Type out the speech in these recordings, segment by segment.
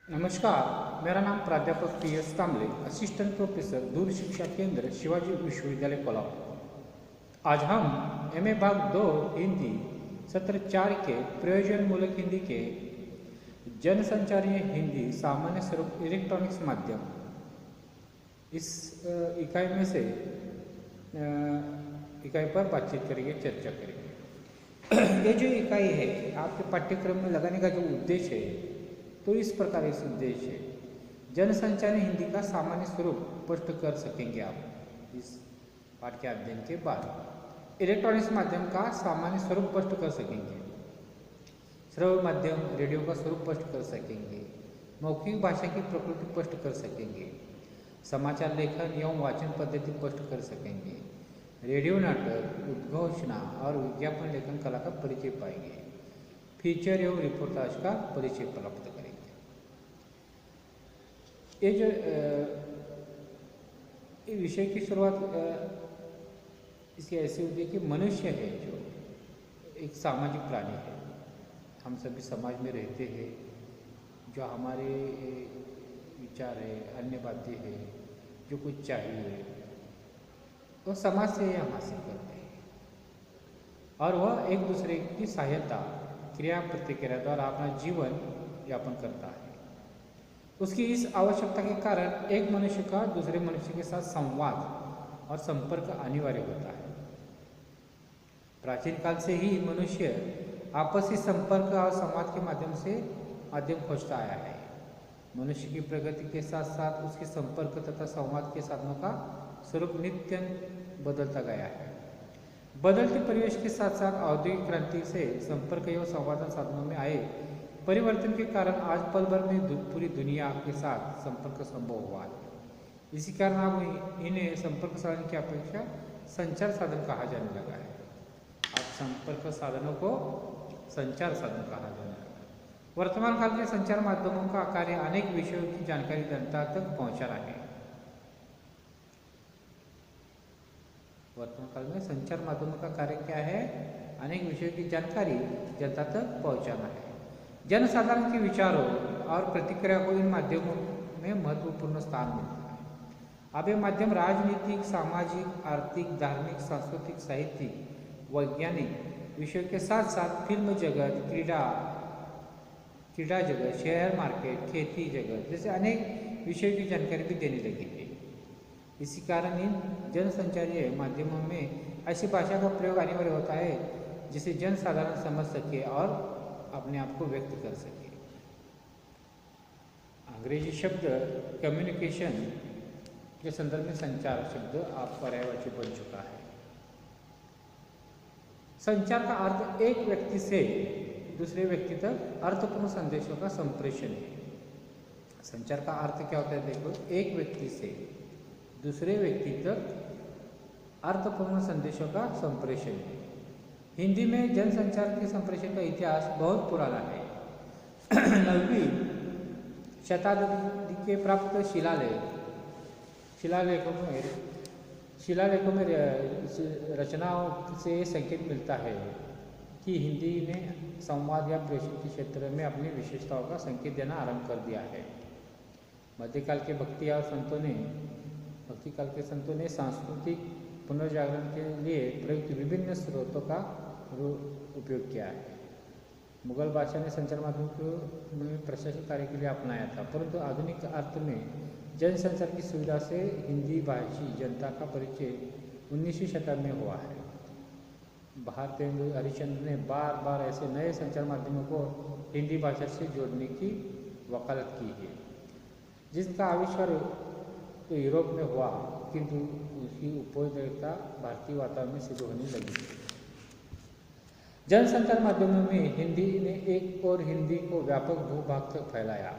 नमस्कार, मेरा नाम प्राध्यापक PS कांबले, असिस्टेंट प्रोफेसर दूर शिक्षा केंद्र शिवाजी विश्वविद्यालय कोल्हापुर। आज हम MA भाग 2 हिंदी सत्र 4 के प्रयोजनमूलक हिंदी के जनसंचारीय हिंदी सामान्य स्वरूप इलेक्ट्रॉनिक्स माध्यम इस इकाई में से इकाई पर बातचीत करेंगे, चर्चा करेंगे। ये जो इकाई है आपके पाठ्यक्रम में लगाने का जो उद्देश्य है तो इस प्रकार इस उद्देश्य है जनसंचार हिंदी का सामान्य स्वरूप स्पष्ट कर सकेंगे आप इस पाठ के अध्ययन के बाद। इलेक्ट्रॉनिक्स माध्यम का सामान्य स्वरूप स्पष्ट कर सकेंगे, श्रव्य माध्यम रेडियो का स्वरूप स्पष्ट कर सकेंगे, मौखिक भाषा की प्रकृति स्पष्ट कर सकेंगे, समाचार लेखन एवं वाचन पद्धति स्पष्ट कर सकेंगे, रेडियो नाटक, उद्घोषणा और विज्ञापन लेखन कला का परिचय पाएंगे, फीचर एवं रिपोर्टाज का परिचय प्राप्त करेंगे। ये जो विषय की शुरुआत इसकी ऐसी होती है कि मनुष्य है जो एक सामाजिक प्राणी है। हम सभी समाज में रहते हैं। जो हमारे विचार है, अन्य बातें हैं, जो कुछ चाहिए वो समाज से हम हासिल करते हैं और वह एक दूसरे की सहायता क्रिया प्रतिक्रिया द्वारा अपना जीवन यापन करता है। उसकी इस आवश्यकता के कारण एक मनुष्य का दूसरे मनुष्य के साथ संवाद और संपर्क अनिवार्य होता है। प्राचीन काल से ही मनुष्य आपसी संपर्क और संवाद के माध्यम खोजता आया है। मनुष्य की प्रगति के साथ साथ उसके संपर्क तथा संवाद के साधनों का स्वरूप नित्य बदलता गया है। बदलते परिवेश के साथ साथ औद्योगिक क्रांति से संपर्क एवं संवाद साधनों में आए परिवर्तन के कारण आज पल भर में पूरी दुनिया के साथ संपर्क संभव हुआ है। इसी कारण अब इन्हें संपर्क साधन की अपेक्षा संचार साधन कहा जाने लगा है। अब संपर्क साधनों को संचार साधन कहा जाने लगा है। वर्तमान काल में संचार माध्यमों का कार्य अनेक विषयों की जानकारी जनता तक पहुंचाना है। वर्तमान काल में संचार माध्यमों का कार्य क्या है? अनेक विषयों की जानकारी जनता तक पहुंचाना है। जनसाधारण के विचारों और प्रतिक्रिया को इन माध्यमों में महत्वपूर्ण स्थान मिलता है। अब ये माध्यम राजनीतिक, सामाजिक, आर्थिक, धार्मिक, सांस्कृतिक, साहित्यिक, वैज्ञानिक विषयों के साथ साथ फिल्म जगत, क्रीड़ा जगत, शेयर मार्केट, खेती जगत जैसे अनेक विषयों की जानकारी भी देने लगी है। इसी कारण इन जनसंचारीय माध्यमों में ऐसी भाषा का प्रयोग अनिवार्य होता है जिसे जनसाधारण समझ सके और अपने आप को व्यक्त कर सके। अंग्रेजी शब्द कम्युनिकेशन के संदर्भ में संचार शब्द आप पर्यायवाची बन चुका है। संचार का अर्थ एक व्यक्ति से दूसरे व्यक्ति तक अर्थपूर्ण संदेशों का संप्रेषण है। संचार का अर्थ क्या होता है? देखो, एक व्यक्ति से दूसरे व्यक्ति तक अर्थपूर्ण संदेशों का संप्रेषण है। हिंदी में जनसंचार के संप्रेषण का इतिहास बहुत पुराना है। 9वीं शताब्दी के प्राप्त शिलालेखों में रचनाओं से संकेत मिलता है कि हिंदी ने संवाद या प्रेषण के क्षेत्र में अपनी विशेषताओं का संकेत देना आरंभ कर दिया है। मध्यकाल के भक्तिकाल के संतों ने सांस्कृतिक पुनर्जागरण के लिए प्रयुक्त विभिन्न स्रोतों का उपयोग किया है। मुगल बादशाह ने संचार माध्यम को प्रशासनिक कार्य के लिए अपनाया था, परंतु आधुनिक अर्थ में जनसंचार की सुविधा से हिंदी भाषी जनता का परिचय 19वीं शताब्दी में हुआ है। भारतेंदु हरिश्चंद्र ने बार बार ऐसे नए संचार माध्यमों को हिंदी भाषा से जोड़ने की वकालत की है, जिसका आविष्कार तो यूरोप में हुआ, किंतु उसकी उपयोगिता भारतीय वातावरण में सिद्ध होने लगी। जनसंचार माध्यमों में हिंदी ने एक ओर हिंदी को व्यापक भूभाग तक फैलाया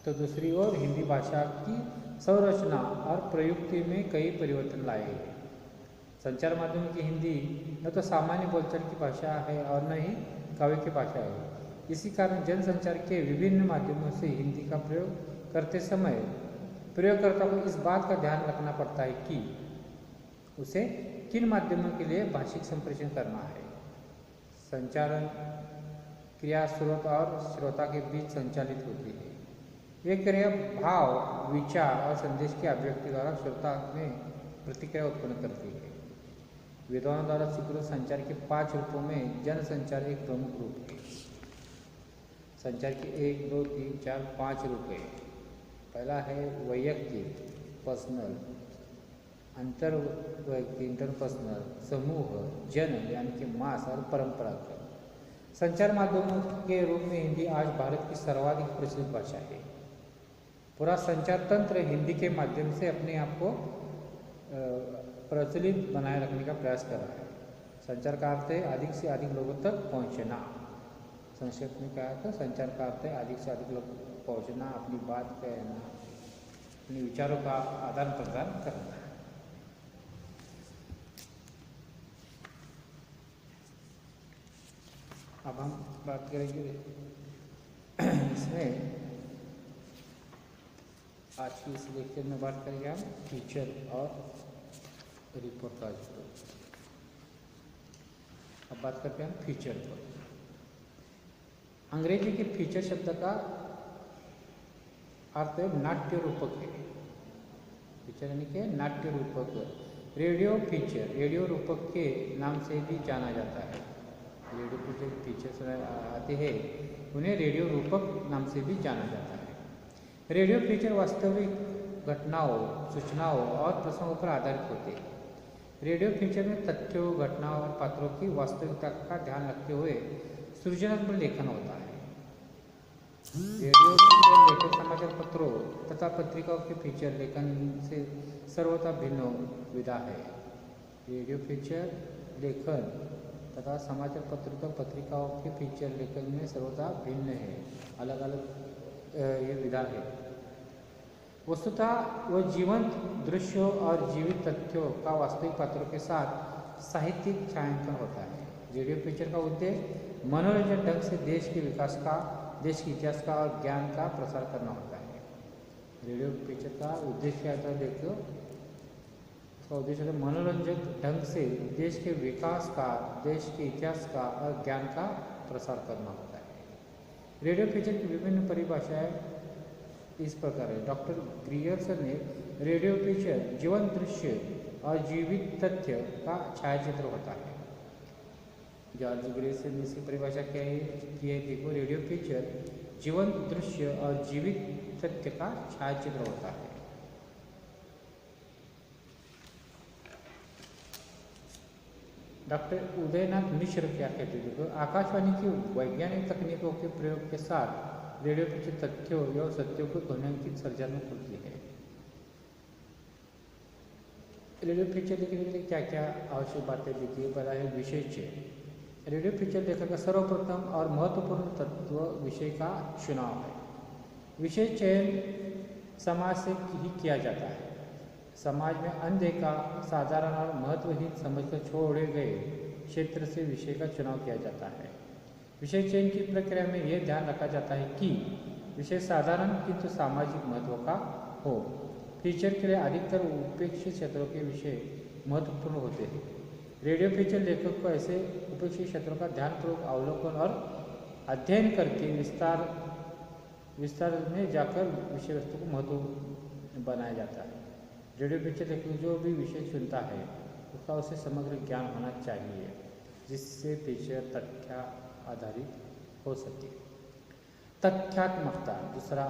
तो दूसरी ओर हिंदी भाषा की संरचना और प्रयुक्ति में कई परिवर्तन लाए। संचार माध्यम की हिंदी न तो सामान्य बोलचाल की भाषा है और न ही काव्य की भाषा है। इसी कारण जनसंचार के विभिन्न माध्यमों से हिंदी का प्रयोग करते समय प्रयोगकर्ता को इस बात का ध्यान रखना पड़ता है कि उसे किन माध्यमों के लिए भाषिक संप्रेषण करना है। संचारण क्रिया स्रोत और श्रोता के बीच संचालित होती है। एक क्रिया भाव, विचार और संदेश की अभिव्यक्ति द्वारा श्रोता में प्रतिक्रिया उत्पन्न करती है। विद्वानों द्वारा स्वीकृत संचार के 5 रूपों में जन संचार एक प्रमुख रूप है। संचार के 1, 2, 3, 4, 5 रूप है। पहला है वैयक्तिक, पर्सनल, अंतर वैयक्तिक, इंटरपर्सनल, समूह, जन यानी कि मास और परंपरागत। संचार माध्यमों के रूप में हिंदी आज भारत की सर्वाधिक प्रचलित भाषा है। पूरा संचार तंत्र हिंदी के माध्यम से अपने आप को प्रचलित बनाए रखने का प्रयास कर रहा है। संचार का अर्थ है अधिक से अधिक लोगों तक पहुंचना। संक्षेप में कहा तो संचार का अर्थ है अधिक से अधिक लोग पहुंचना, अपनी बात कहना, अपने विचारों का आदान प्रदान करना। अब हम बात करेंगे इसमें आज की इस लेक्चर में बात करेंगे हम फीचर और रिपोर्टाज पर। अब बात करते हैं फीचर पर। अंग्रेजी के फीचर शब्द का अर्थ है नाट्य रूपक है। फीचर यानी कि नाट्य रूपक। रेडियो फीचर रेडियो रूपक के नाम से भी जाना जाता है। रेडियो पर जो फीचर्स आते हैं उन्हें रेडियो रूपक नाम से भी जाना जाता है। रेडियो फीचर वास्तविक घटनाओं, सूचनाओं और प्रसंगों पर आधारित होते हैं। रेडियो फीचर में तथ्यों, घटनाओं और पात्रों की वास्तविकता का ध्यान रखते हुए सृजनात्मक लेखन होता है। रेडियो फीचर लेखन समाचार पत्रों तथा पत्रिकाओं के फीचर लेखन से सर्वथा भिन्न विधा है। रेडियो फीचर लेखन तथा समाचार पत्रों तथा पत्रिकाओं के फीचर लेखन में सर्वथा भिन्न है, अलग अलग ये विधा है। वस्तुतः वह जीवंत दृश्यों और जीवित तथ्यों का वास्तविक पात्रों के साथ साहित्यिक छायांकन होता है। रेडियो फीचर का उद्देश्य मनोरंजन ढंग से देश के विकास का, देश के इतिहास का और ज्ञान का प्रसार करना होता है। रेडियो फीचर का उद्देश्य क्या होता है देखो, उसका उद्देश्य है मनोरंजक ढंग से देश के विकास का, देश के इतिहास का और ज्ञान का प्रसार करना होता है। रेडियो फीचर की विभिन्न परिभाषाएं इस प्रकार है। डॉक्टर ग्रियर्सन ने रेडियो फीचर जीवंत दृश्य और जीवित तथ्य का छायाचित्र होता है। जॉर्ज ग्रियर्सन ने इसकी परिभाषा क्या है कि देखो, रेडियो फीचर जीवंत दृश्य और जीवित तथ्य का छायाचित्र होता है। डॉक्टर उदयनाथ मिश्र क्या कहते हैं, देखो, आकाशवाणी की वैज्ञानिक तकनीकों के प्रयोग के साथ रेडियो फीचर तथ्यों एवं सत्यों को ध्वनियांकित सर्जनात्मक होती है। रेडियो फीचर लिखने के लिए क्या क्या आवश्यक बातें देखिए। पहला है विषय चयन। रेडियो फीचर लेखक का सर्वप्रथम और महत्वपूर्ण तत्व विषय का चुनाव है। विषय चयन समाज से ही किया जाता है। समाज में अनदेखा, साधारण और महत्वहीन समझकर छोड़े गए क्षेत्र से विषय का चुनाव किया जाता है। विषय चयन की प्रक्रिया में यह ध्यान रखा जाता है कि विषय साधारण किंतु सामाजिक महत्व का हो। फीचर के लिए अधिकतर उपेक्षित क्षेत्रों के विषय महत्वपूर्ण होते हैं। रेडियो फीचर लेखक को ऐसे उपेक्षित क्षेत्रों का ध्यानपूर्वक अवलोकन और अध्ययन करके विस्तार में जाकर विषय वस्तु को महत्व बनाया जाता है। रेडियो फीचर लेखक जो भी विषय चुनता है उसका उसे समग्र ज्ञान होना चाहिए, जिससे फीचर तथ्य आधारित हो सके। तथ्यात्मकता दूसरा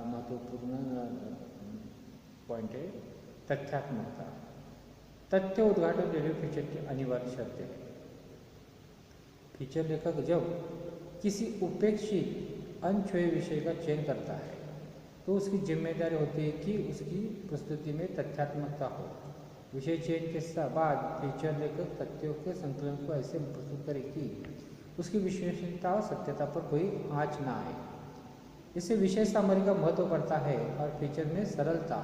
महत्वपूर्ण पॉइंट है। तथ्यात्मकता तथ्य उद्घाटन रेडियो फीचर की अनिवार्य शर्त है। फीचर लेखक जब किसी उपेक्षित अनछुए विषय का चयन करता है तो उसकी जिम्मेदारी होती है कि उसकी प्रस्तुति में तथ्यात्मकता हो। विषय चयन के बाद फीचर लेखक तथ्यों के संकलन को ऐसे प्रस्तुत करे कि उसकी विश्वसनीयता और सत्यता पर कोई आँच ना आए। इससे विषय सामग्री का महत्व बढ़ता है और फीचर में सरलता,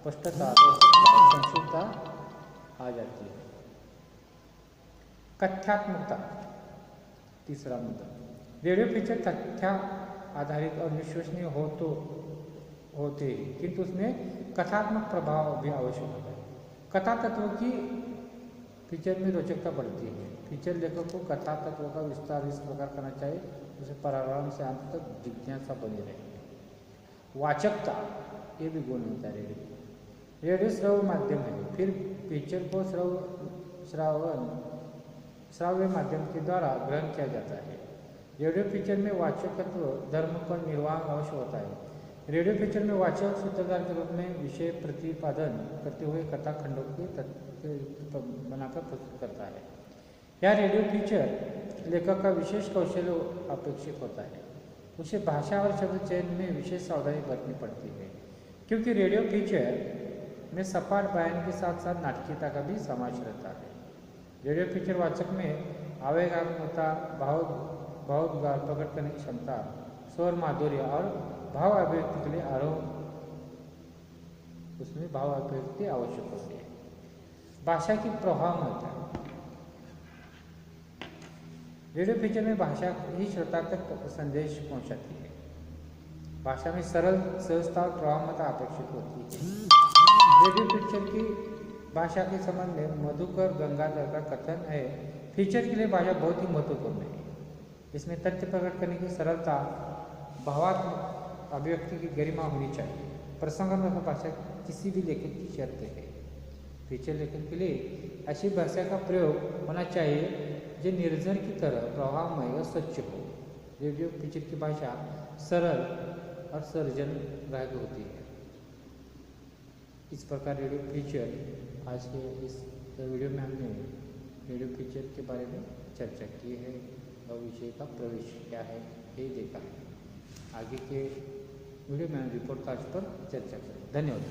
स्पष्टता और संक्षिप्तता आ जाती है। कथ्यात्मकता तीसरा मुद्दा। रेडियो फीचर तथ्य आधारित और विश्वसनीय होते हैं, किंतु उसमें कथात्मक प्रभाव भी आवश्यक होता है। कथा तत्व की फीचर में रोचकता बढ़ती है। फीचर लेखक को कथा तत्व का विस्तार इस प्रकार करना चाहिए उसे प्रारंभ से अंत तक जिज्ञासा बनी रहे। वाचकता, ये भी गुण होता है रेडियो। रेडियो श्रव्य माध्यम है, फिर पिक्चर को श्राव्य माध्यम के द्वारा ग्रहण किया जाता है। रेडियो पिक्चर में वाचकत्व धर्म का निर्वाह अवश्य होता है। रेडियो पिक्चर में वाचक सूत्रधार के रूप में विषय प्रतिपादन करते हुए कथा खंडों के तथ्य बनाकर प्रस्तुत करता है। यह रेडियो पिक्चर लेखक का विशेष कौशल अपेक्षित होता है। उसे भाषा और शब्द चयन में विशेष सावधानी बरतनी पड़ती है, क्योंकि रेडियो पिक्चर में सपाट बयान के साथ साथ नाटकीयता का भी समावेश रहता है। रेडियो पिक्चर वाचक में आवेगात्मकता, भावोद्गार प्रकट करने की क्षमता, स्वर माधुर्य और भाव अभिव्यक्ति के लिए उसमें भाव अभिव्यक्ति आवश्यक होती है। भाषा की प्रभावमयता, रेडियो पिक्चर में भाषा ही श्रोता तक संदेश पहुंचाती है। भाषा में सरल सहजता और प्रभावमयता अपेक्षित होती है। रेडियो पिक्चर की भाषा के संबंध में मधुकर गंगाधर का कथन है, पिक्चर के लिए भाषा बहुत ही महत्वपूर्ण है। इसमें तथ्य प्रकट करने की सरलता, भावात्मक अभिव्यक्ति की गरिमा होनी चाहिए। प्रसंगात्मक भाषा किसी भी लेखक की शर्त है। पिक्चर लेखन के लिए ऐसी भाषा का प्रयोग होना चाहिए जो निर्जर की तरह प्रभावमय और स्वच्छ हो। रेडियो पिक्चर की भाषा सरल और सर्जनरायक होती है। इस प्रकार रेडियो पिक्चर, आज के इस वीडियो में हमने रेडियो पिक्चर के बारे में चर्चा की है और विषय का प्रवेश क्या है ये देखा है। आगे के वीडियो में हम रिपोर्ट कार्ड पर चर्चा करें। धन्यवाद।